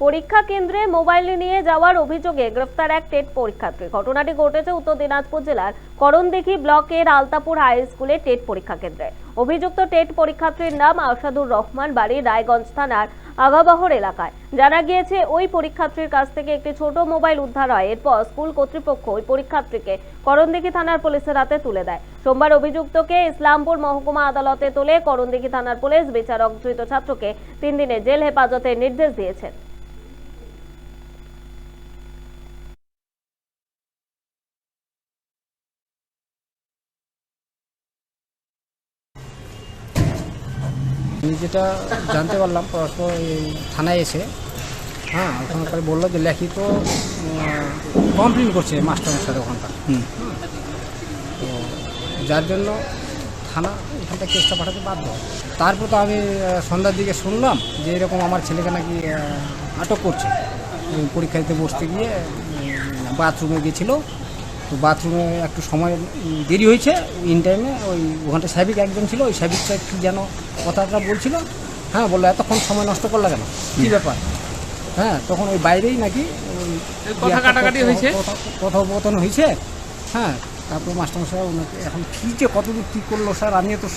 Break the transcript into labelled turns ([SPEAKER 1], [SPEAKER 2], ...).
[SPEAKER 1] পরীক্ষা কেন্দ্রে মোবাইল নিয়ে যাওয়ার অভিযোগে গ্রেফতার এক টেট পরীক্ষার্থী। ঘটনাটি ঘটেছে উত্তর দিনাজপুর জেলার করণদিঘি ব্লকের আলতাপুর হাই স্কুলের টেট পরীক্ষা কেন্দ্রে। অভিযুক্ত টেট পরীক্ষার্থীর নাম আসাদুর রহমান, বাড়ি রায়গঞ্জ থানার আগাবহর এলাকায়। জানা গিয়েছে ওই পরীক্ষার্থীর কাছ থেকে একটি ছোট মোবাইল উদ্ধার হয়। এরপর স্কুল কর্তৃপক্ষ ওই পরীক্ষার্থীকে করণদিঘি থানার পুলিশের হাতে তুলে দেয়। সোমবার অভিযুক্তকে ইসলামপুর মহকুমা আদালতে তোলে করণদিঘি থানার পুলিশ। বিচারক ধৃত ছাত্রকে 3 দিনের জেল হেফাজতের নির্দেশ দিয়েছেন।
[SPEAKER 2] আমি যেটা জানতে পারলাম পরস্পর এই থানায় এসে, ওখানে করে বললো যে লিখিত কমপ্লেন করছে মাস্টারমশাই ওখানকার। তো যার জন্য থানা এখানটা কেসটা পাঠাতে বাধ্য হয়। তারপর তো আমি সন্ধ্যার দিকে শুনলাম যে এরকম আমার ছেলেকে নাকি আটক করছে। পরীক্ষা দিতে বসতে গিয়ে বাথরুমে গিয়েছিলো, তো বাথরুমে একটু সময় দেরি হয়েছে। ইন টাইমে ওখানটা সাহেবিক একজন ছিল, ওই সাহেবিকটা কী যেন কথাটা বলছিল। বললো এতক্ষণ সময় নষ্ট করলা কেন, কী ব্যাপার? তখন ওই বাইরেই নাকি
[SPEAKER 3] কথা কাটাকাটি হয়েছে,
[SPEAKER 2] কথোপকথন হয়েছে। তারপর মাস্টারমশাই ওনাকে এখন কী যে কতদূর কী করলো স্যার, আমিও তো